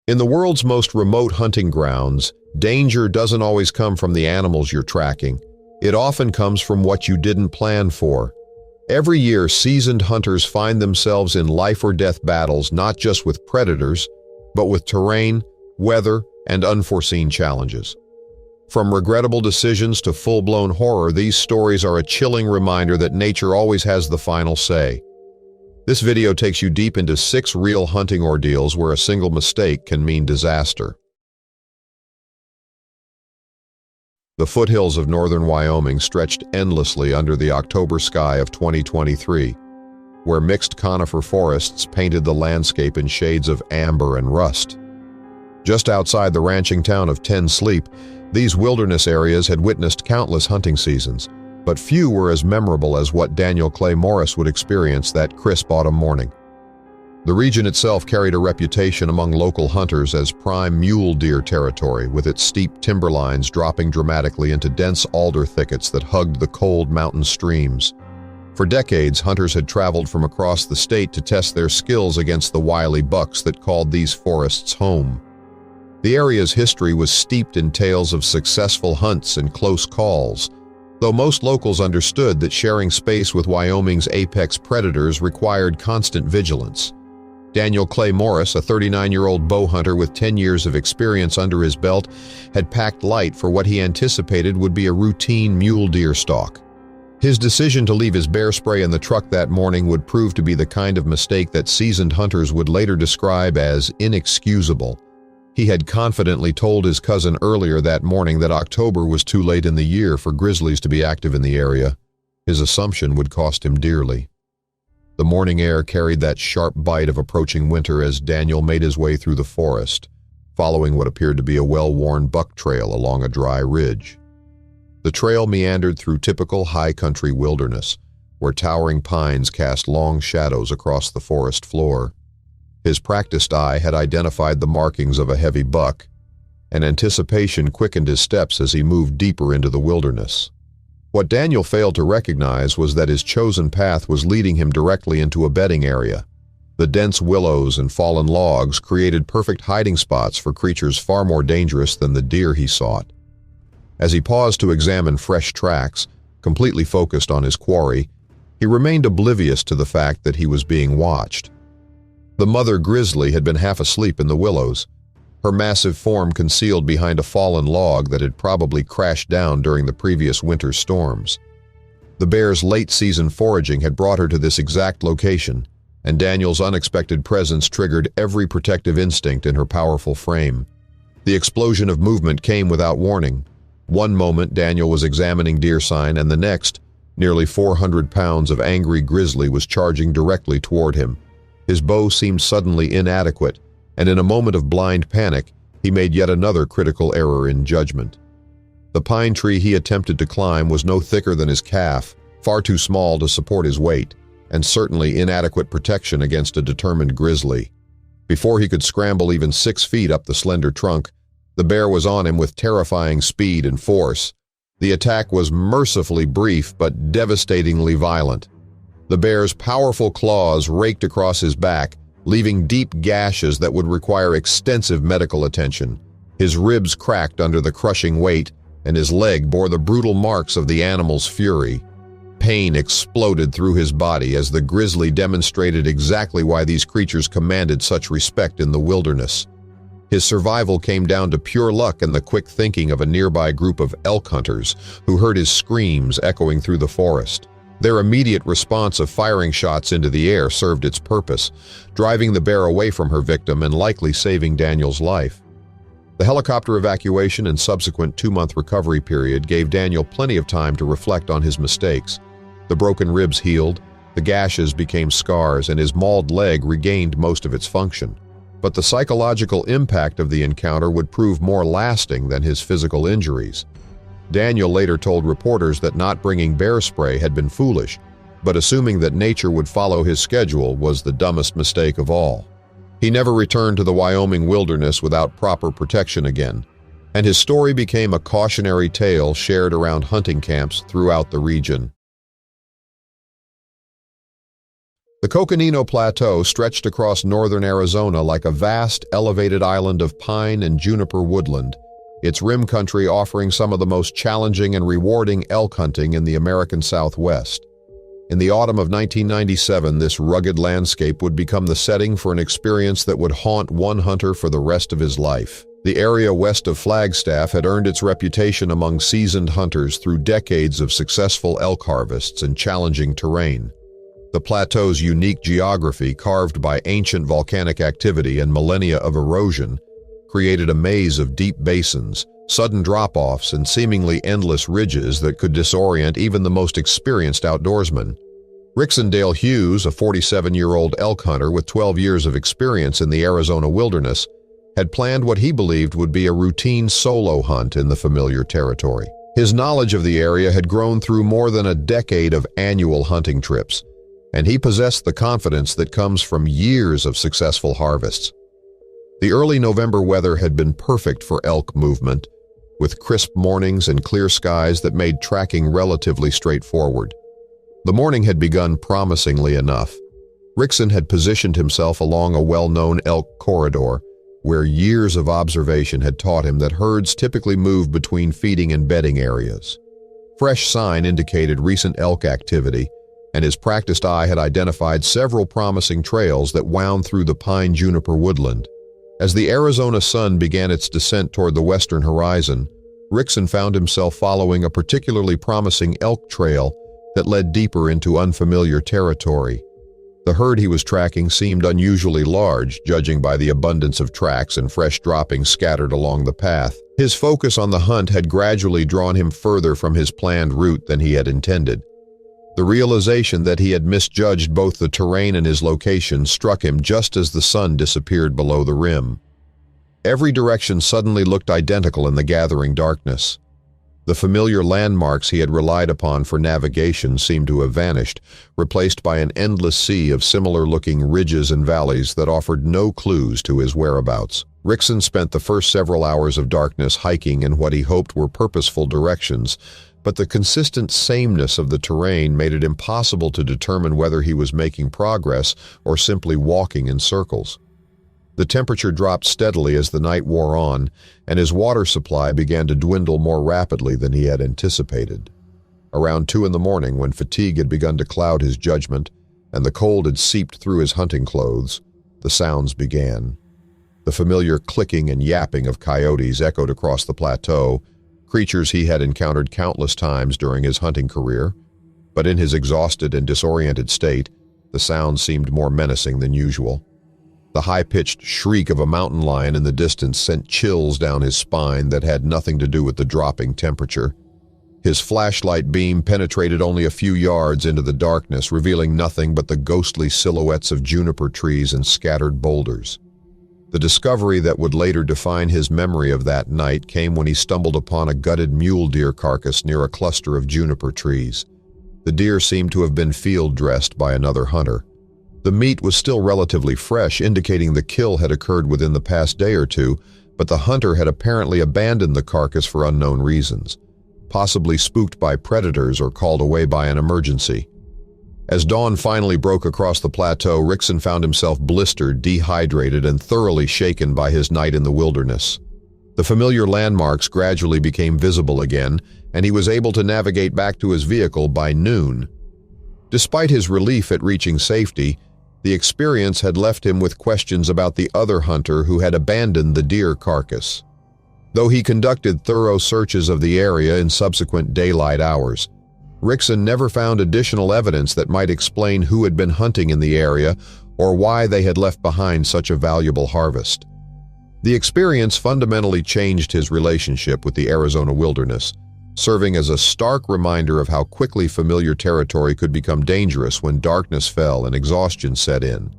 In the world's most remote hunting grounds, danger doesn't always come from the animals you're tracking. It often comes from what you didn't plan for. Every year, seasoned hunters find themselves in life-or-death battles not just with predators, but with terrain, weather, and unforeseen challenges. From regrettable decisions to full-blown horror, these stories are a chilling reminder that nature always has the final say. This video takes you deep into 6 real hunting ordeals where a single mistake can mean disaster. The foothills of northern Wyoming stretched endlessly under the October sky of 2023, where mixed conifer forests painted the landscape in shades of amber and rust. Just outside the ranching town of Ten Sleep, these wilderness areas had witnessed countless hunting seasons, but few were as memorable as what Daniel Clay Morris would experience that crisp autumn morning. The region itself carried a reputation among local hunters as prime mule deer territory, with its steep timberlines dropping dramatically into dense alder thickets that hugged the cold mountain streams. For decades, hunters had traveled from across the state to test their skills against the wily bucks that called these forests home. The area's history was steeped in tales of successful hunts and close calls, though most locals understood that sharing space with Wyoming's apex predators required constant vigilance. Daniel Clay Morris, a 39-year-old bow hunter with 10 years of experience under his belt, had packed light for what he anticipated would be a routine mule deer stalk. His decision to leave his bear spray in the truck that morning would prove to be the kind of mistake that seasoned hunters would later describe as inexcusable. He had confidently told his cousin earlier that morning that October was too late in the year for grizzlies to be active in the area. His assumption would cost him dearly. The morning air carried that sharp bite of approaching winter as Daniel made his way through the forest, following what appeared to be a well-worn buck trail along a dry ridge. The trail meandered through typical high-country wilderness, where towering pines cast long shadows across the forest floor. His practiced eye had identified the markings of a heavy buck, and anticipation quickened his steps as he moved deeper into the wilderness. What Daniel failed to recognize was that his chosen path was leading him directly into a bedding area. The dense willows and fallen logs created perfect hiding spots for creatures far more dangerous than the deer he sought. As he paused to examine fresh tracks, completely focused on his quarry, he remained oblivious to the fact that he was being watched. The mother grizzly had been half asleep in the willows, her massive form concealed behind a fallen log that had probably crashed down during the previous winter storms. The bear's late-season foraging had brought her to this exact location, and Daniel's unexpected presence triggered every protective instinct in her powerful frame. The explosion of movement came without warning. One moment, Daniel was examining deer sign, and the next, nearly 400 pounds of angry grizzly was charging directly toward him. His bow seemed suddenly inadequate, and in a moment of blind panic, he made yet another critical error in judgment. The pine tree he attempted to climb was no thicker than his calf, far too small to support his weight, and certainly inadequate protection against a determined grizzly. Before he could scramble even 6 feet up the slender trunk, the bear was on him with terrifying speed and force. The attack was mercifully brief but devastatingly violent. The bear's powerful claws raked across his back, leaving deep gashes that would require extensive medical attention. His ribs cracked under the crushing weight, and his leg bore the brutal marks of the animal's fury. Pain exploded through his body as the grizzly demonstrated exactly why these creatures commanded such respect in the wilderness. His survival came down to pure luck and the quick thinking of a nearby group of elk hunters who heard his screams echoing through the forest. Their immediate response of firing shots into the air served its purpose, driving the bear away from her victim and likely saving Daniel's life. The helicopter evacuation and subsequent 2-month recovery period gave Daniel plenty of time to reflect on his mistakes. The broken ribs healed, the gashes became scars, and his mauled leg regained most of its function. But the psychological impact of the encounter would prove more lasting than his physical injuries. Daniel later told reporters that not bringing bear spray had been foolish, but assuming that nature would follow his schedule was the dumbest mistake of all. He never returned to the Wyoming wilderness without proper protection again, and his story became a cautionary tale shared around hunting camps throughout the region. The Coconino Plateau stretched across northern Arizona like a vast, elevated island of pine and juniper woodland, its rim country offering some of the most challenging and rewarding elk hunting in the American Southwest. In the autumn of 1997, this rugged landscape would become the setting for an experience that would haunt one hunter for the rest of his life. The area west of Flagstaff had earned its reputation among seasoned hunters through decades of successful elk harvests and challenging terrain. The plateau's unique geography, carved by ancient volcanic activity and millennia of erosion, created a maze of deep basins, sudden drop-offs, and seemingly endless ridges that could disorient even the most experienced outdoorsman. Ricksondale Hughes, a 47-year-old elk hunter with 12 years of experience in the Arizona wilderness, had planned what he believed would be a routine solo hunt in the familiar territory. His knowledge of the area had grown through more than a decade of annual hunting trips, and he possessed the confidence that comes from years of successful harvests. The early November weather had been perfect for elk movement, with crisp mornings and clear skies that made tracking relatively straightforward. The morning had begun promisingly enough. Rickson had positioned himself along a well-known elk corridor, where years of observation had taught him that herds typically move between feeding and bedding areas. Fresh sign indicated recent elk activity, and his practiced eye had identified several promising trails that wound through the pine juniper woodland. As the Arizona sun began its descent toward the western horizon, Rickson found himself following a particularly promising elk trail that led deeper into unfamiliar territory. The herd he was tracking seemed unusually large, judging by the abundance of tracks and fresh droppings scattered along the path. His focus on the hunt had gradually drawn him further from his planned route than he had intended. The realization that he had misjudged both the terrain and his location struck him just as the sun disappeared below the rim. Every direction suddenly looked identical in the gathering darkness. The familiar landmarks he had relied upon for navigation seemed to have vanished, replaced by an endless sea of similar-looking ridges and valleys that offered no clues to his whereabouts. Rickson spent the first several hours of darkness hiking in what he hoped were purposeful directions, but the consistent sameness of the terrain made it impossible to determine whether he was making progress or simply walking in circles. The temperature dropped steadily as the night wore on, and his water supply began to dwindle more rapidly than he had anticipated. Around 2 a.m, when fatigue had begun to cloud his judgment and the cold had seeped through his hunting clothes, the sounds began. The familiar clicking and yapping of coyotes echoed across the plateau, creatures he had encountered countless times during his hunting career, but in his exhausted and disoriented state, the sound seemed more menacing than usual. The high-pitched shriek of a mountain lion in the distance sent chills down his spine that had nothing to do with the dropping temperature. His flashlight beam penetrated only a few yards into the darkness, revealing nothing but the ghostly silhouettes of juniper trees and scattered boulders. The discovery that would later define his memory of that night came when he stumbled upon a gutted mule deer carcass near a cluster of juniper trees. The deer seemed to have been field-dressed by another hunter. The meat was still relatively fresh, indicating the kill had occurred within the past day or two, but the hunter had apparently abandoned the carcass for unknown reasons, possibly spooked by predators or called away by an emergency. As dawn finally broke across the plateau, Rickson found himself blistered, dehydrated, and thoroughly shaken by his night in the wilderness. The familiar landmarks gradually became visible again, and he was able to navigate back to his vehicle by noon. Despite his relief at reaching safety, the experience had left him with questions about the other hunter who had abandoned the deer carcass. Though he conducted thorough searches of the area in subsequent daylight hours, Rickson never found additional evidence that might explain who had been hunting in the area or why they had left behind such a valuable harvest. The experience fundamentally changed his relationship with the Arizona wilderness, serving as a stark reminder of how quickly familiar territory could become dangerous when darkness fell and exhaustion set in.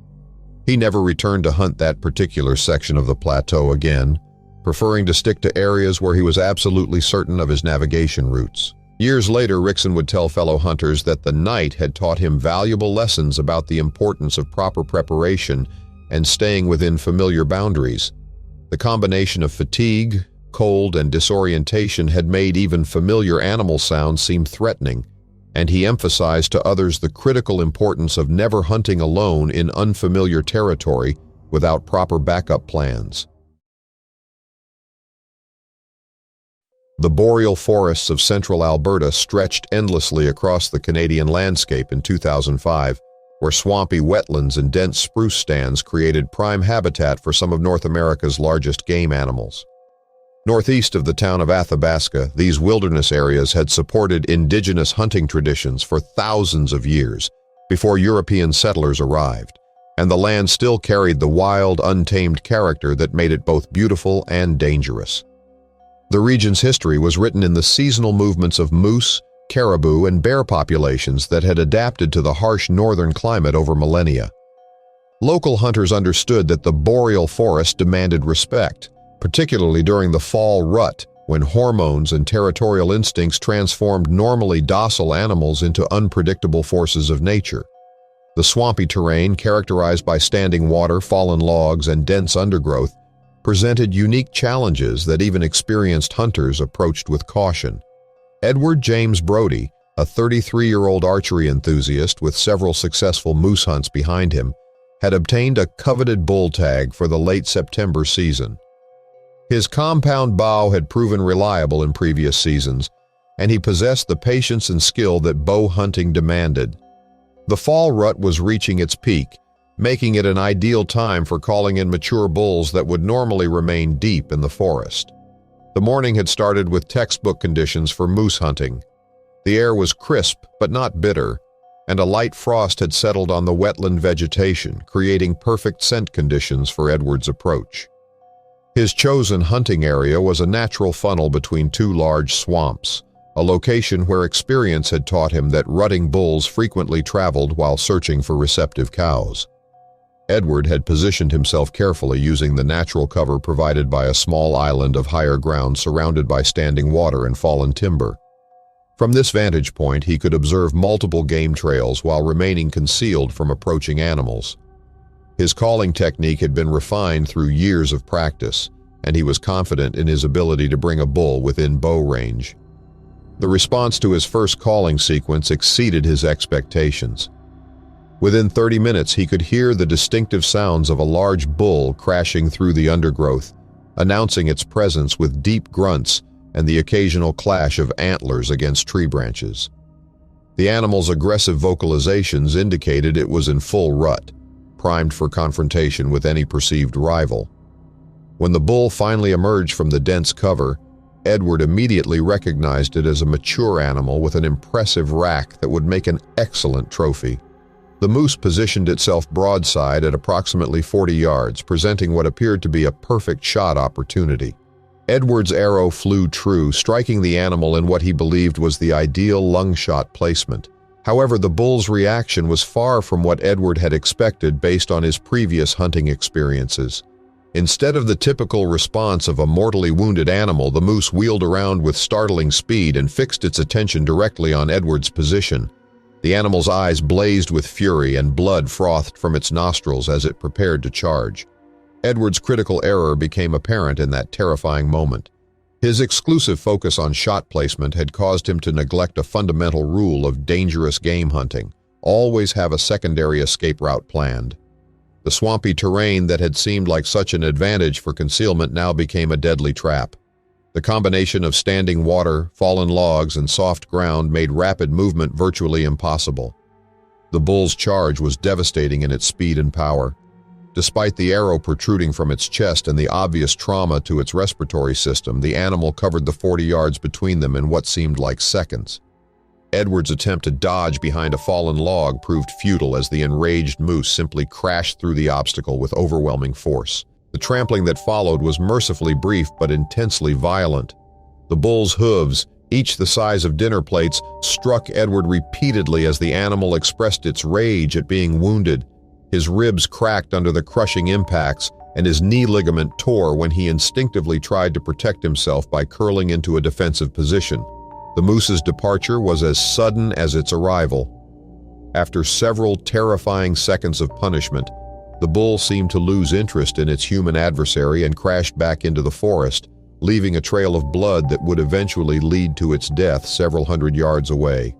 He never returned to hunt that particular section of the plateau again, preferring to stick to areas where he was absolutely certain of his navigation routes. Years later, Rickson would tell fellow hunters that the night had taught him valuable lessons about the importance of proper preparation and staying within familiar boundaries. The combination of fatigue, cold, and disorientation had made even familiar animal sounds seem threatening, and he emphasized to others the critical importance of never hunting alone in unfamiliar territory without proper backup plans. The boreal forests of central Alberta stretched endlessly across the Canadian landscape in 2005, where swampy wetlands and dense spruce stands created prime habitat for some of North America's largest game animals. Northeast of the town of Athabasca, these wilderness areas had supported indigenous hunting traditions for thousands of years before European settlers arrived, and the land still carried the wild, untamed character that made it both beautiful and dangerous. The region's history was written in the seasonal movements of moose, caribou, and bear populations that had adapted to the harsh northern climate over millennia. Local hunters understood that the boreal forest demanded respect, particularly during the fall rut, when hormones and territorial instincts transformed normally docile animals into unpredictable forces of nature. The swampy terrain, characterized by standing water, fallen logs, and dense undergrowth, presented unique challenges that even experienced hunters approached with caution. Edward James Brody, a 33-year-old archery enthusiast with several successful moose hunts behind him, had obtained a coveted bull tag for the late September season. His compound bow had proven reliable in previous seasons, and he possessed the patience and skill that bow hunting demanded. The fall rut was reaching its peak, making it an ideal time for calling in mature bulls that would normally remain deep in the forest. The morning had started with textbook conditions for moose hunting. The air was crisp but not bitter, and a light frost had settled on the wetland vegetation, creating perfect scent conditions for Edward's approach. His chosen hunting area was a natural funnel between two large swamps, a location where experience had taught him that rutting bulls frequently traveled while searching for receptive cows. Edward had positioned himself carefully using the natural cover provided by a small island of higher ground surrounded by standing water and fallen timber. From this vantage point, he could observe multiple game trails while remaining concealed from approaching animals. His calling technique had been refined through years of practice, and he was confident in his ability to bring a bull within bow range. The response to his first calling sequence exceeded his expectations. Within 30 minutes, he could hear the distinctive sounds of a large bull crashing through the undergrowth, announcing its presence with deep grunts and the occasional clash of antlers against tree branches. The animal's aggressive vocalizations indicated it was in full rut, primed for confrontation with any perceived rival. When the bull finally emerged from the dense cover, Edward immediately recognized it as a mature animal with an impressive rack that would make an excellent trophy. The moose positioned itself broadside at approximately 40 yards, presenting what appeared to be a perfect shot opportunity. Edward's arrow flew true, striking the animal in what he believed was the ideal lung shot placement. However, the bull's reaction was far from what Edward had expected based on his previous hunting experiences. Instead of the typical response of a mortally wounded animal, the moose wheeled around with startling speed and fixed its attention directly on Edward's position. The animal's eyes blazed with fury and blood frothed from its nostrils as it prepared to charge. Edward's critical error became apparent in that terrifying moment. His exclusive focus on shot placement had caused him to neglect a fundamental rule of dangerous game hunting: always have a secondary escape route planned. The swampy terrain that had seemed like such an advantage for concealment now became a deadly trap. The combination of standing water, fallen logs, and soft ground made rapid movement virtually impossible. The bull's charge was devastating in its speed and power. Despite the arrow protruding from its chest and the obvious trauma to its respiratory system, the animal covered the 40 yards between them in what seemed like seconds. Edward's attempt to dodge behind a fallen log proved futile as the enraged moose simply crashed through the obstacle with overwhelming force. The trampling that followed was mercifully brief but intensely violent. The bull's hooves, each the size of dinner plates, struck Edward repeatedly as the animal expressed its rage at being wounded. His ribs cracked under the crushing impacts, and his knee ligament tore when he instinctively tried to protect himself by curling into a defensive position. The moose's departure was as sudden as its arrival. After several terrifying seconds of punishment, the bull seemed to lose interest in its human adversary and crashed back into the forest, leaving a trail of blood that would eventually lead to its death several hundred yards away.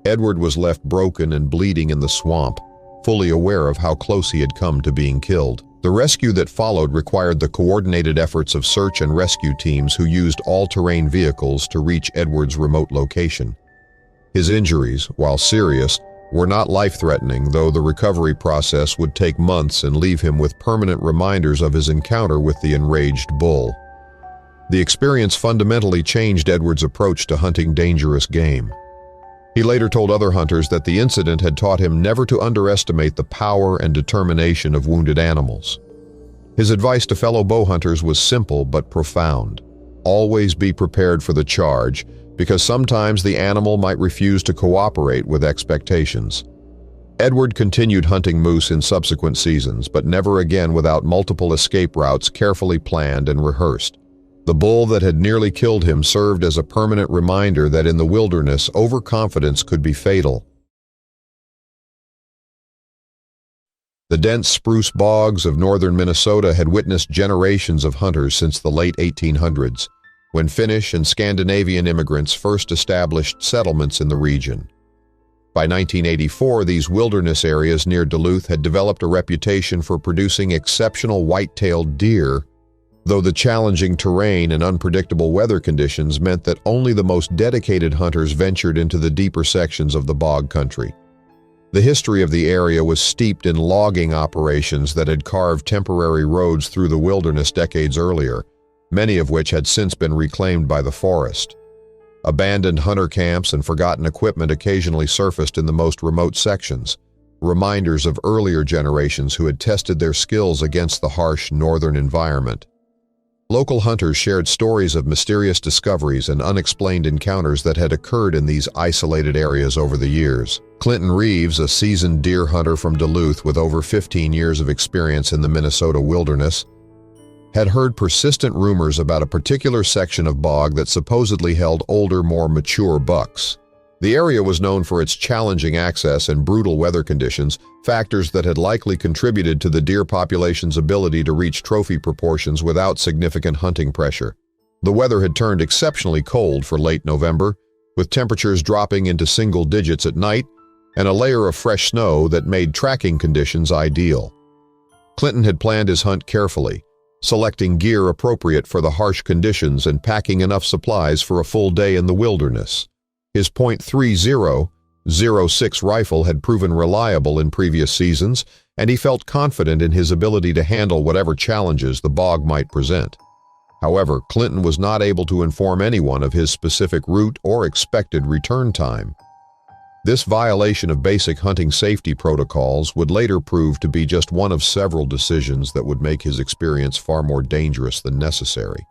Edward was left broken and bleeding in the swamp, fully aware of how close he had come to being killed. The rescue that followed required the coordinated efforts of search and rescue teams who used all-terrain vehicles to reach Edward's remote location. His injuries, while serious, were not life-threatening, though the recovery process would take months and leave him with permanent reminders of his encounter with the enraged bull. The experience fundamentally changed Edward's approach to hunting dangerous game. He later told other hunters that the incident had taught him never to underestimate the power and determination of wounded animals. His advice to fellow bow hunters was simple but profound. Always be prepared for the charge, because sometimes the animal might refuse to cooperate with expectations. Edward continued hunting moose in subsequent seasons, but never again without multiple escape routes carefully planned and rehearsed. The bull that had nearly killed him served as a permanent reminder that in the wilderness, overconfidence could be fatal. The dense spruce bogs of northern Minnesota had witnessed generations of hunters since the late 1800s, when Finnish and Scandinavian immigrants first established settlements in the region. By 1984, these wilderness areas near Duluth had developed a reputation for producing exceptional white-tailed deer, though the challenging terrain and unpredictable weather conditions meant that only the most dedicated hunters ventured into the deeper sections of the bog country. The history of the area was steeped in logging operations that had carved temporary roads through the wilderness decades earlier, many of which had since been reclaimed by the forest. Abandoned hunter camps and forgotten equipment occasionally surfaced in the most remote sections, reminders of earlier generations who had tested their skills against the harsh northern environment. Local hunters shared stories of mysterious discoveries and unexplained encounters that had occurred in these isolated areas over the years. Clinton Reeves, a seasoned deer hunter from Duluth with over 15 years of experience in the Minnesota wilderness, had heard persistent rumors about a particular section of bog that supposedly held older, more mature bucks. The area was known for its challenging access and brutal weather conditions, factors that had likely contributed to the deer population's ability to reach trophy proportions without significant hunting pressure. The weather had turned exceptionally cold for late November, with temperatures dropping into single digits at night and a layer of fresh snow that made tracking conditions ideal. Clinton had planned his hunt carefully, selecting gear appropriate for the harsh conditions and packing enough supplies for a full day in the wilderness. His .30.06 rifle had proven reliable in previous seasons, and he felt confident in his ability to handle whatever challenges the bog might present. However, Clinton was not able to inform anyone of his specific route or expected return time. This violation of basic hunting safety protocols would later prove to be just one of several decisions that would make his experience far more dangerous than necessary.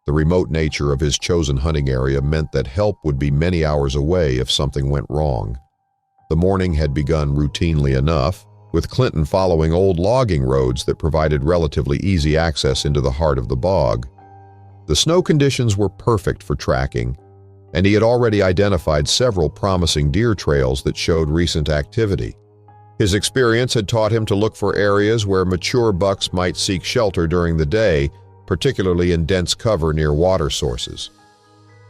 The remote nature of his chosen hunting area meant that help would be many hours away if something went wrong. The morning had begun routinely enough, with Clinton following old logging roads that provided relatively easy access into the heart of the bog. The snow conditions were perfect for tracking, and he had already identified several promising deer trails that showed recent activity. His experience had taught him to look for areas where mature bucks might seek shelter during the day, particularly in dense cover near water sources.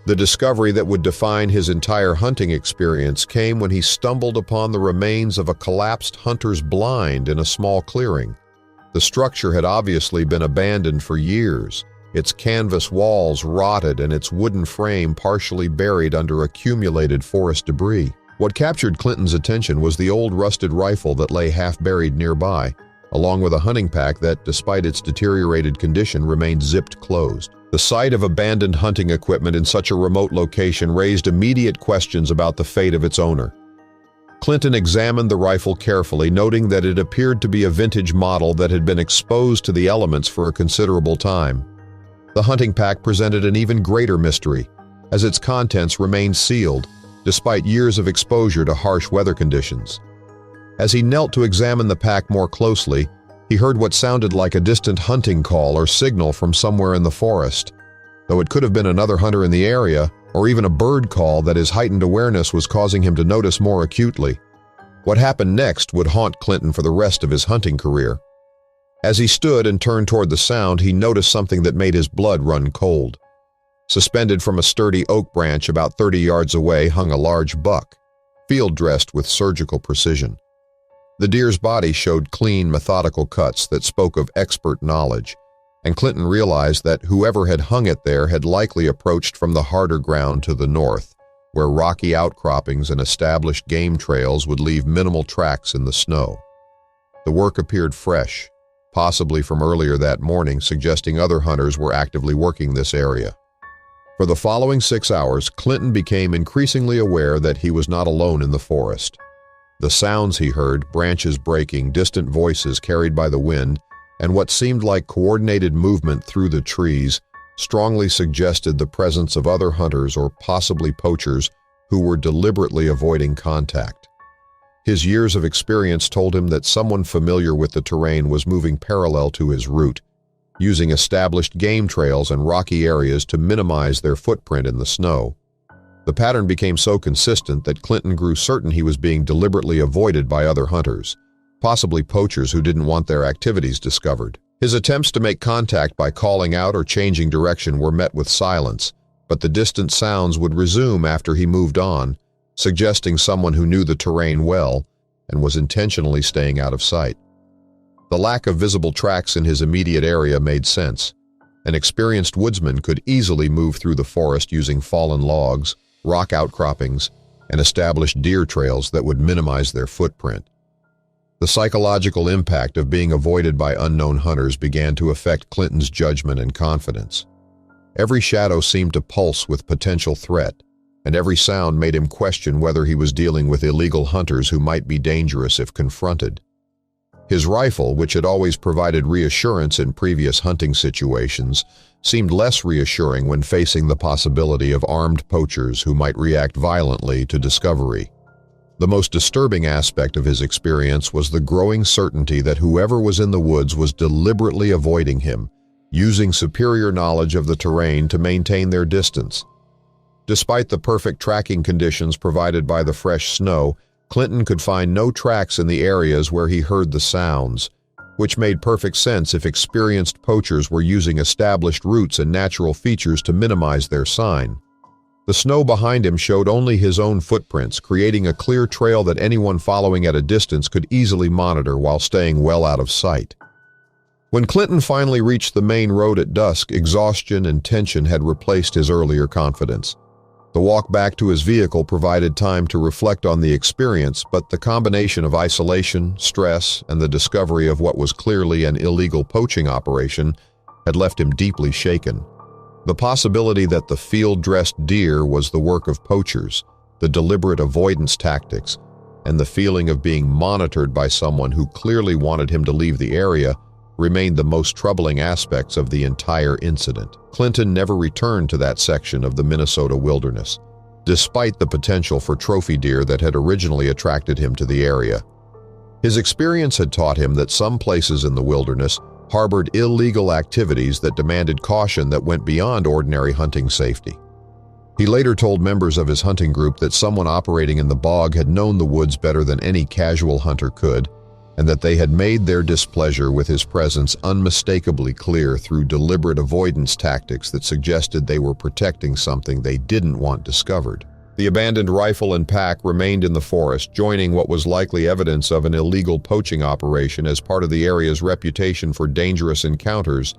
The discovery that would define his entire hunting experience came when he stumbled upon the remains of a collapsed hunter's blind in a small clearing. The structure had obviously been abandoned for years, its canvas walls rotted and its wooden frame partially buried under accumulated forest debris. What captured Clinton's attention was the old rusted rifle that lay half-buried nearby, along with a hunting pack that, despite its deteriorated condition, remained zipped closed. The sight of abandoned hunting equipment in such a remote location raised immediate questions about the fate of its owner. Clinton examined the rifle carefully, noting that it appeared to be a vintage model that had been exposed to the elements for a considerable time. The hunting pack presented an even greater mystery, as its contents remained sealed, despite years of exposure to harsh weather conditions. As he knelt to examine the pack more closely, he heard what sounded like a distant hunting call or signal from somewhere in the forest, though it could have been another hunter in the area, or even a bird call that his heightened awareness was causing him to notice more acutely. What happened next would haunt Clinton for the rest of his hunting career. As he stood and turned toward the sound, he noticed something that made his blood run cold. Suspended from a sturdy oak branch about 30 yards away hung a large buck. field-dressed with surgical precision. The deer's body showed clean, methodical cuts that spoke of expert knowledge, and Clinton realized that whoever had hung it there had likely approached from the harder ground to the north, where rocky outcroppings and established game trails would leave minimal tracks in the snow. The work appeared fresh, possibly from earlier that morning, suggesting other hunters were actively working this area. For the following 6 hours, Clinton became increasingly aware that he was not alone in the forest. The sounds he heard, branches breaking, distant voices carried by the wind, and what seemed like coordinated movement through the trees, strongly suggested the presence of other hunters or possibly poachers who were deliberately avoiding contact. His years of experience told him that someone familiar with the terrain was moving parallel to his route, using established game trails and rocky areas to minimize their footprint in the snow. The pattern became so consistent that Clinton grew certain he was being deliberately avoided by other hunters, possibly poachers who didn't want their activities discovered. His attempts to make contact by calling out or changing direction were met with silence, but the distant sounds would resume after he moved on, suggesting someone who knew the terrain well and was intentionally staying out of sight. The lack of visible tracks in his immediate area made sense. An experienced woodsman could easily move through the forest using fallen logs, rock outcroppings, and established deer trails that would minimize their footprint. The psychological impact of being avoided by unknown hunters began to affect Clinton's judgment and confidence. Every shadow seemed to pulse with potential threat, and every sound made him question whether he was dealing with illegal hunters who might be dangerous if confronted. His rifle, which had always provided reassurance in previous hunting situations, seemed less reassuring when facing the possibility of armed poachers who might react violently to discovery. The most disturbing aspect of his experience was the growing certainty that whoever was in the woods was deliberately avoiding him, using superior knowledge of the terrain to maintain their distance. Despite the perfect tracking conditions provided by the fresh snow, Clinton could find no tracks in the areas where he heard the sounds, which made perfect sense if experienced poachers were using established routes and natural features to minimize their sign. The snow behind him showed only his own footprints, creating a clear trail that anyone following at a distance could easily monitor while staying well out of sight. When Clinton finally reached the main road at dusk, exhaustion and tension had replaced his earlier confidence. The walk back to his vehicle provided time to reflect on the experience, but the combination of isolation, stress, and the discovery of what was clearly an illegal poaching operation had left him deeply shaken. The possibility that the field-dressed deer was the work of poachers, the deliberate avoidance tactics, and the feeling of being monitored by someone who clearly wanted him to leave the area remained the most troubling aspects of the entire incident. Clinton never returned to that section of the Minnesota wilderness, despite the potential for trophy deer that had originally attracted him to the area. His experience had taught him that some places in the wilderness harbored illegal activities that demanded caution that went beyond ordinary hunting safety. He later told members of his hunting group that someone operating in the bog had known the woods better than any casual hunter could, and that they had made their displeasure with his presence unmistakably clear through deliberate avoidance tactics that suggested they were protecting something they didn't want discovered. The abandoned rifle and pack remained in the forest, joining what was likely evidence of an illegal poaching operation as part of the area's reputation for dangerous encounters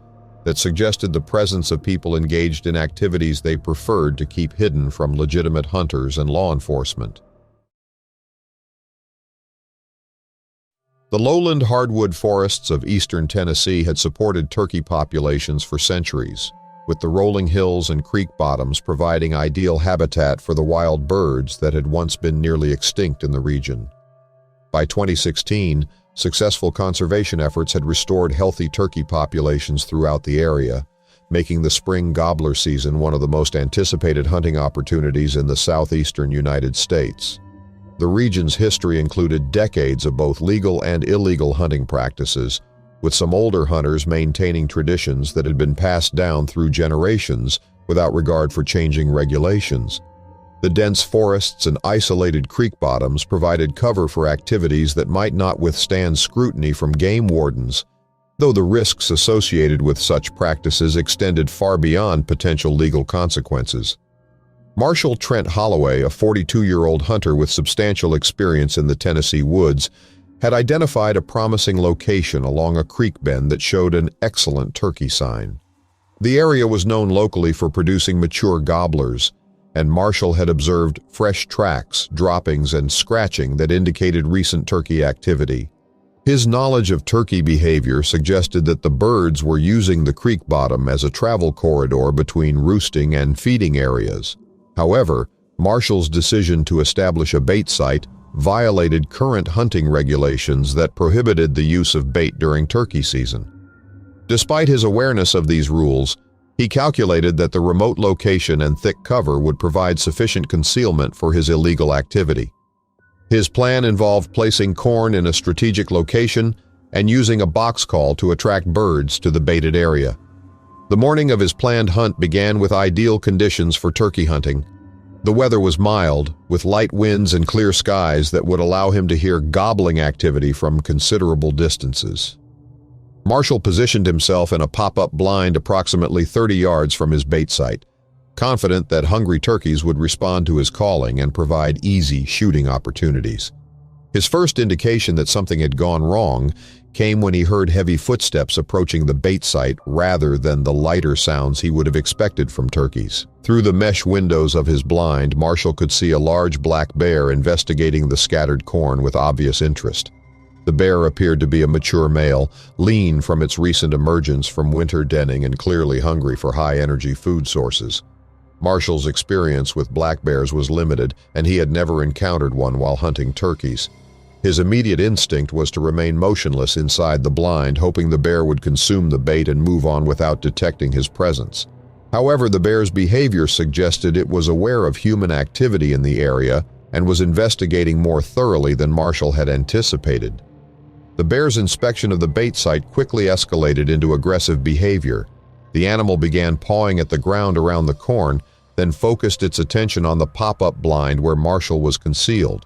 that suggested the presence of people engaged in activities they preferred to keep hidden from legitimate hunters and law enforcement. The lowland hardwood forests of eastern Tennessee had supported turkey populations for centuries, with the rolling hills and creek bottoms providing ideal habitat for the wild birds that had once been nearly extinct in the region. By 2016, successful conservation efforts had restored healthy turkey populations throughout the area, making the spring gobbler season one of the most anticipated hunting opportunities in the southeastern United States. The region's history included decades of both legal and illegal hunting practices, with some older hunters maintaining traditions that had been passed down through generations without regard for changing regulations. The dense forests and isolated creek bottoms provided cover for activities that might not withstand scrutiny from game wardens, though the risks associated with such practices extended far beyond potential legal consequences. Marshall Trent Holloway, a 42-year-old hunter with substantial experience in the Tennessee woods, had identified a promising location along a creek bend that showed an excellent turkey sign. The area was known locally for producing mature gobblers, and Marshall had observed fresh tracks, droppings, and scratching that indicated recent turkey activity. His knowledge of turkey behavior suggested that the birds were using the creek bottom as a travel corridor between roosting and feeding areas. However, Marshall's decision to establish a bait site violated current hunting regulations that prohibited the use of bait during turkey season. Despite his awareness of these rules, he calculated that the remote location and thick cover would provide sufficient concealment for his illegal activity. His plan involved placing corn in a strategic location and using a box call to attract birds to the baited area. The morning of his planned hunt began with ideal conditions for turkey hunting. The weather was mild, with light winds and clear skies that would allow him to hear gobbling activity from considerable distances. Marshall positioned himself in a pop-up blind approximately 30 yards from his bait site, confident that hungry turkeys would respond to his calling and provide easy shooting opportunities. His first indication that something had gone wrong came when he heard heavy footsteps approaching the bait site rather than the lighter sounds he would have expected from turkeys. Through the mesh windows of his blind, Marshall could see a large black bear investigating the scattered corn with obvious interest. The bear appeared to be a mature male, lean from its recent emergence from winter denning and clearly hungry for high-energy food sources. Marshall's experience with black bears was limited, and he had never encountered one while hunting turkeys. His immediate instinct was to remain motionless inside the blind, hoping the bear would consume the bait and move on without detecting his presence. However, the bear's behavior suggested it was aware of human activity in the area and was investigating more thoroughly than Marshall had anticipated. The bear's inspection of the bait site quickly escalated into aggressive behavior. The animal began pawing at the ground around the corn, then focused its attention on the pop-up blind where Marshall was concealed.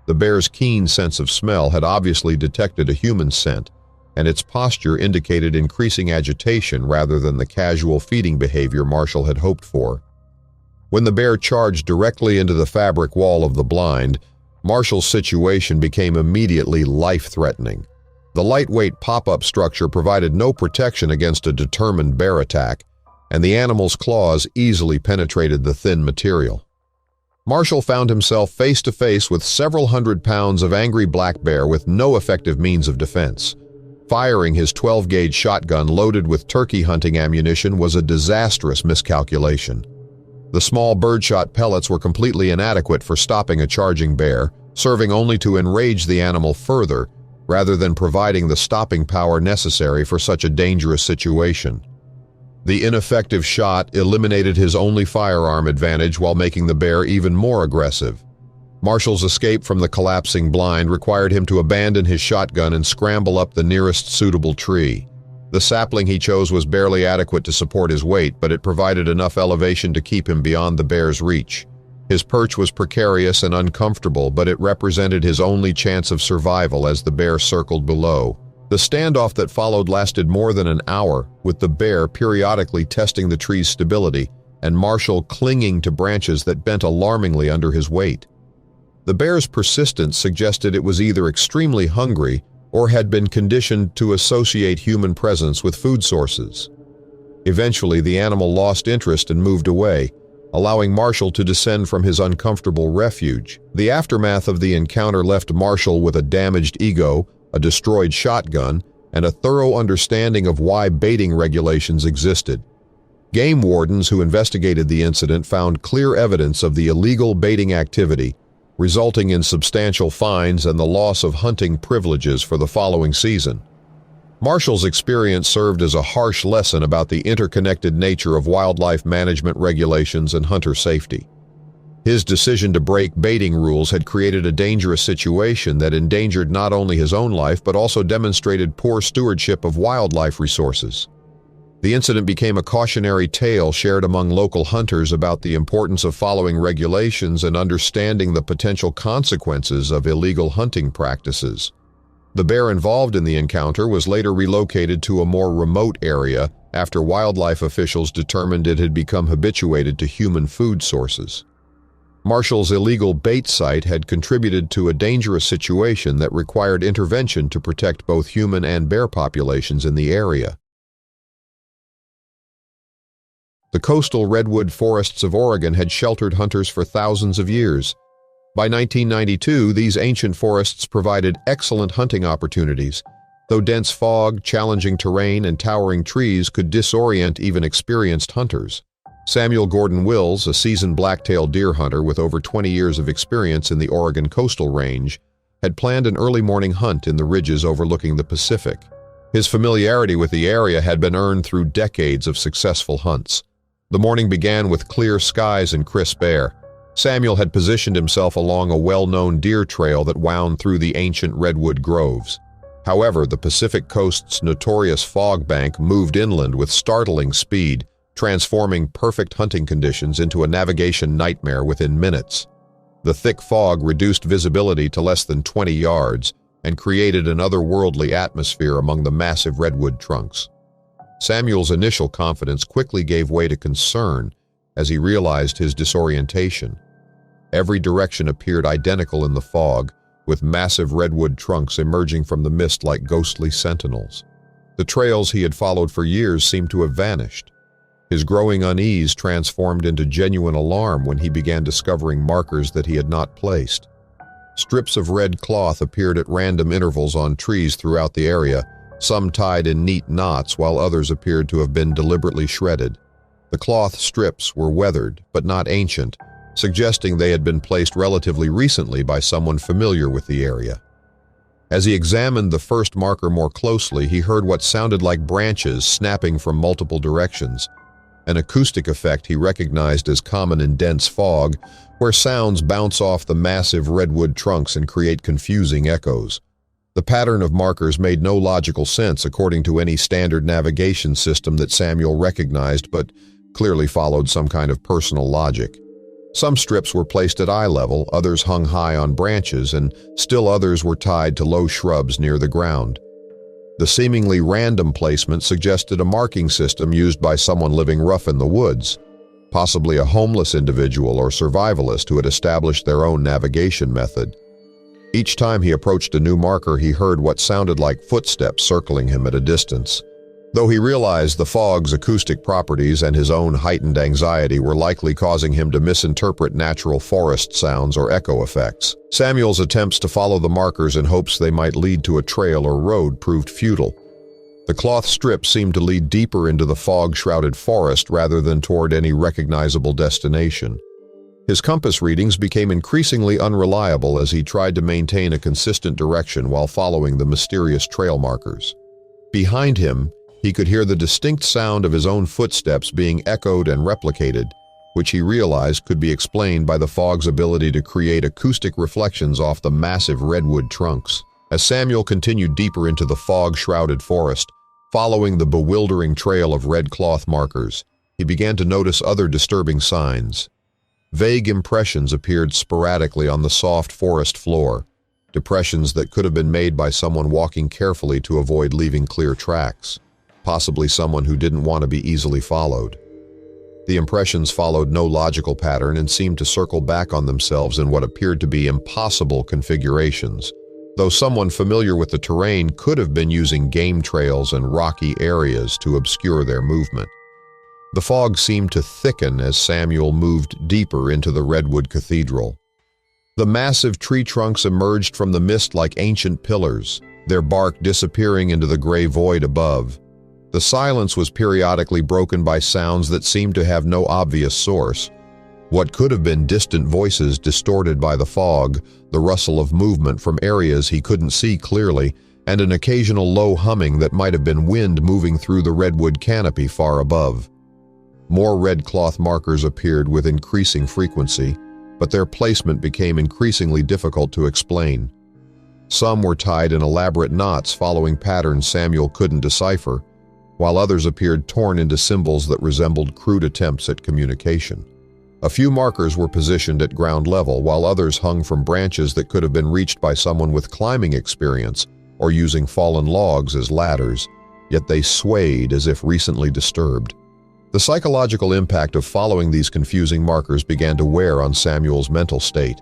The bear's keen sense of smell had obviously detected a human scent, and its posture indicated increasing agitation rather than the casual feeding behavior Marshall had hoped for. When the bear charged directly into the fabric wall of the blind, Marshall's situation became immediately life-threatening. The lightweight pop-up structure provided no protection against a determined bear attack, and the animal's claws easily penetrated the thin material. Marshall found himself face-to-face with several hundred pounds of angry black bear with no effective means of defense. Firing his 12-gauge shotgun loaded with turkey hunting ammunition was a disastrous miscalculation. The small birdshot pellets were completely inadequate for stopping a charging bear, serving only to enrage the animal further, rather than providing the stopping power necessary for such a dangerous situation. The ineffective shot eliminated his only firearm advantage while making the bear even more aggressive. Marshall's escape from the collapsing blind required him to abandon his shotgun and scramble up the nearest suitable tree. The sapling he chose was barely adequate to support his weight, but it provided enough elevation to keep him beyond the bear's reach. His perch was precarious and uncomfortable, but it represented his only chance of survival as the bear circled below. The standoff that followed lasted more than an hour, with the bear periodically testing the tree's stability and Marshall clinging to branches that bent alarmingly under his weight. The bear's persistence suggested it was either extremely hungry or had been conditioned to associate human presence with food sources. Eventually, the animal lost interest and moved away, allowing Marshall to descend from his uncomfortable refuge. The aftermath of the encounter left Marshall with a damaged ego, a destroyed shotgun, and a thorough understanding of why baiting regulations existed. Game wardens who investigated the incident found clear evidence of the illegal baiting activity, resulting in substantial fines and the loss of hunting privileges for the following season. Marshall's experience served as a harsh lesson about the interconnected nature of wildlife management regulations and hunter safety. His decision to break baiting rules had created a dangerous situation that endangered not only his own life but also demonstrated poor stewardship of wildlife resources. The incident became a cautionary tale shared among local hunters about the importance of following regulations and understanding the potential consequences of illegal hunting practices. The bear involved in the encounter was later relocated to a more remote area after wildlife officials determined it had become habituated to human food sources. Marshall's illegal bait site had contributed to a dangerous situation that required intervention to protect both human and bear populations in the area. The coastal redwood forests of Oregon had sheltered hunters for thousands of years. By 1992, these ancient forests provided excellent hunting opportunities, though dense fog, challenging terrain, and towering trees could disorient even experienced hunters. Samuel Gordon Wills, a seasoned black-tailed deer hunter with over 20 years of experience in the Oregon coastal range, had planned an early morning hunt in the ridges overlooking the Pacific. His familiarity with the area had been earned through decades of successful hunts. The morning began with clear skies and crisp air. Samuel had positioned himself along a well-known deer trail that wound through the ancient redwood groves. However, the Pacific coast's notorious fog bank moved inland with startling speed, transforming perfect hunting conditions into a navigation nightmare within minutes. The thick fog reduced visibility to less than 20 yards and created an otherworldly atmosphere among the massive redwood trunks. Samuel's initial confidence quickly gave way to concern as he realized his disorientation. Every direction appeared identical in the fog, with massive redwood trunks emerging from the mist like ghostly sentinels. The trails he had followed for years seemed to have vanished. His growing unease transformed into genuine alarm when he began discovering markers that he had not placed. Strips of red cloth appeared at random intervals on trees throughout the area, some tied in neat knots while others appeared to have been deliberately shredded. The cloth strips were weathered, but not ancient, suggesting they had been placed relatively recently by someone familiar with the area. As he examined the first marker more closely, he heard what sounded like branches snapping from multiple directions, an acoustic effect he recognized as common in dense fog, where sounds bounce off the massive redwood trunks and create confusing echoes. The pattern of markers made no logical sense according to any standard navigation system that Samuel recognized, but clearly followed some kind of personal logic. Some strips were placed at eye level, others hung high on branches, and still others were tied to low shrubs near the ground. The seemingly random placement suggested a marking system used by someone living rough in the woods, possibly a homeless individual or survivalist who had established their own navigation method. Each time he approached a new marker, he heard what sounded like footsteps circling him at a distance. Though he realized the fog's acoustic properties and his own heightened anxiety were likely causing him to misinterpret natural forest sounds or echo effects, Samuel's attempts to follow the markers in hopes they might lead to a trail or road proved futile. The cloth strip seemed to lead deeper into the fog-shrouded forest rather than toward any recognizable destination. His compass readings became increasingly unreliable as he tried to maintain a consistent direction while following the mysterious trail markers. Behind him, he could hear the distinct sound of his own footsteps being echoed and replicated, which he realized could be explained by the fog's ability to create acoustic reflections off the massive redwood trunks. As Samuel continued deeper into the fog-shrouded forest, following the bewildering trail of red cloth markers, he began to notice other disturbing signs. Vague impressions appeared sporadically on the soft forest floor, depressions that could have been made by someone walking carefully to avoid leaving clear tracks, possibly someone who didn't want to be easily followed. The impressions followed no logical pattern and seemed to circle back on themselves in what appeared to be impossible configurations, though someone familiar with the terrain could have been using game trails and rocky areas to obscure their movement. The fog seemed to thicken as Samuel moved deeper into the redwood cathedral. The massive tree trunks emerged from the mist like ancient pillars, their bark disappearing into the gray void above. The silence was periodically broken by sounds that seemed to have no obvious source. What could have been distant voices distorted by the fog, the rustle of movement from areas he couldn't see clearly, and an occasional low humming that might have been wind moving through the redwood canopy far above. More red cloth markers appeared with increasing frequency, but their placement became increasingly difficult to explain. Some were tied in elaborate knots following patterns Samuel couldn't decipher, while others appeared torn into symbols that resembled crude attempts at communication. A few markers were positioned at ground level, while others hung from branches that could have been reached by someone with climbing experience or using fallen logs as ladders, yet they swayed as if recently disturbed. The psychological impact of following these confusing markers began to wear on Samuel's mental state.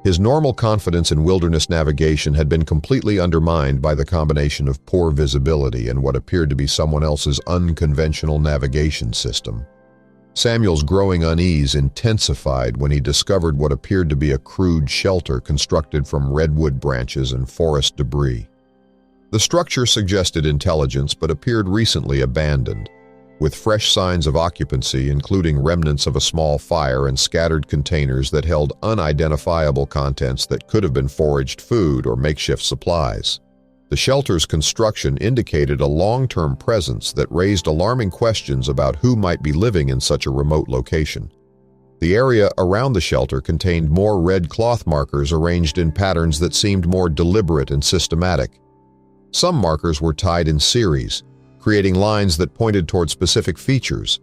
His normal confidence in wilderness navigation had been completely undermined by the combination of poor visibility and what appeared to be someone else's unconventional navigation system. Samuel's growing unease intensified when he discovered what appeared to be a crude shelter constructed from redwood branches and forest debris. The structure suggested intelligence but appeared recently abandoned, with fresh signs of occupancy including remnants of a small fire and scattered containers that held unidentifiable contents that could have been foraged food or makeshift supplies. The shelter's construction indicated a long-term presence that raised alarming questions about who might be living in such a remote location. The area around the shelter contained more red cloth markers arranged in patterns that seemed more deliberate and systematic. Some markers were tied in series, creating lines that pointed toward specific features,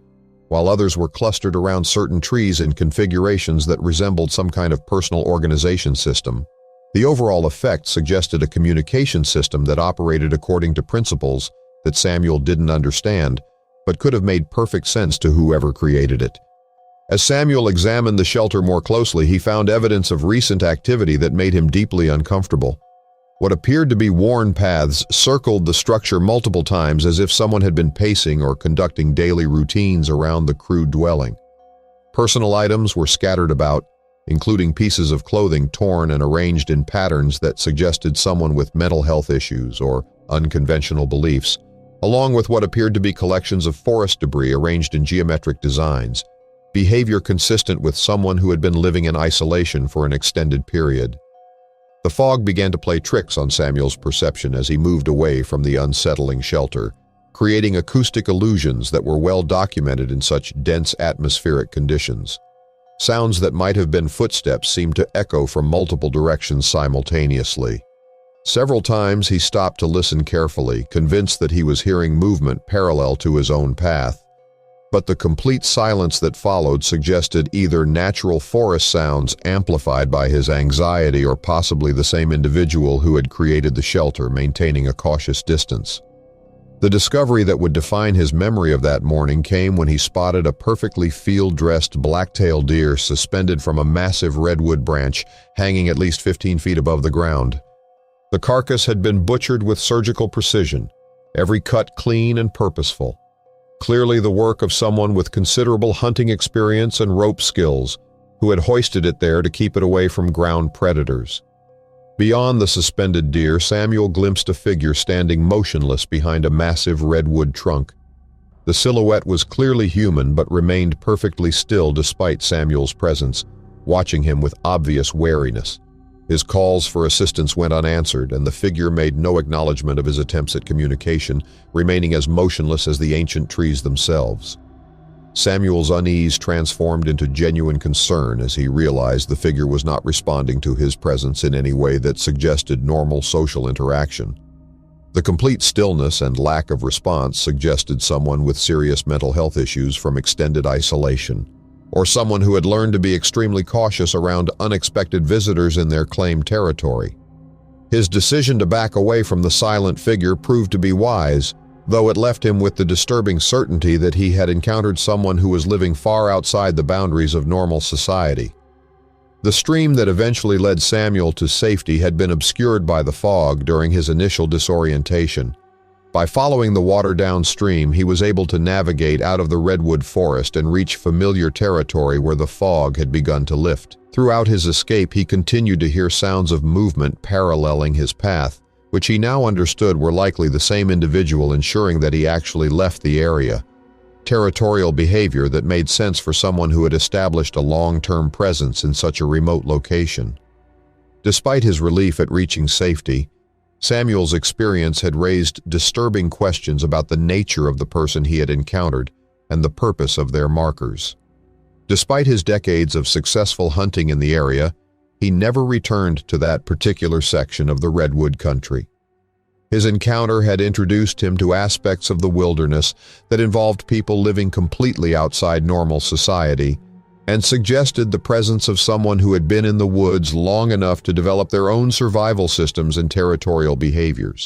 while others were clustered around certain trees in configurations that resembled some kind of personal organization system. The overall effect suggested a communication system that operated according to principles that Samuel didn't understand, but could have made perfect sense to whoever created it. As Samuel examined the shelter more closely, he found evidence of recent activity that made him deeply uncomfortable. What appeared to be worn paths circled the structure multiple times as if someone had been pacing or conducting daily routines around the crude dwelling. Personal items were scattered about, including pieces of clothing torn and arranged in patterns that suggested someone with mental health issues or unconventional beliefs, along with what appeared to be collections of forest debris arranged in geometric designs, behavior consistent with someone who had been living in isolation for an extended period. The fog began to play tricks on Samuel's perception as he moved away from the unsettling shelter, creating acoustic illusions that were well documented in such dense atmospheric conditions. Sounds that might have been footsteps seemed to echo from multiple directions simultaneously. Several times he stopped to listen carefully, convinced that he was hearing movement parallel to his own path. But the complete silence that followed suggested either natural forest sounds amplified by his anxiety or possibly the same individual who had created the shelter, maintaining a cautious distance. The discovery that would define his memory of that morning came when he spotted a perfectly field-dressed black-tailed deer suspended from a massive redwood branch hanging at least 15 feet above the ground. The carcass had been butchered with surgical precision, every cut clean and purposeful. Clearly the work of someone with considerable hunting experience and rope skills, who had hoisted it there to keep it away from ground predators. Beyond the suspended deer, Samuel glimpsed a figure standing motionless behind a massive redwood trunk. The silhouette was clearly human but remained perfectly still despite Samuel's presence, watching him with obvious wariness. His calls for assistance went unanswered, and the figure made no acknowledgement of his attempts at communication, remaining as motionless as the ancient trees themselves. Samuel's unease transformed into genuine concern as he realized the figure was not responding to his presence in any way that suggested normal social interaction. The complete stillness and lack of response suggested someone with serious mental health issues from extended isolation, or someone who had learned to be extremely cautious around unexpected visitors in their claimed territory. His decision to back away from the silent figure proved to be wise, though it left him with the disturbing certainty that he had encountered someone who was living far outside the boundaries of normal society. The stream that eventually led Samuel to safety had been obscured by the fog during his initial disorientation. By following the water downstream, he was able to navigate out of the redwood forest and reach familiar territory where the fog had begun to lift. Throughout his escape, he continued to hear sounds of movement paralleling his path, which he now understood were likely the same individual ensuring that he actually left the area. Territorial behavior that made sense for someone who had established a long-term presence in such a remote location. Despite his relief at reaching safety, Samuel's experience had raised disturbing questions about the nature of the person he had encountered and the purpose of their markers. Despite his decades of successful hunting in the area, he never returned to that particular section of the redwood country. His encounter had introduced him to aspects of the wilderness that involved people living completely outside normal society, and suggested the presence of someone who had been in the woods long enough to develop their own survival systems and territorial behaviors.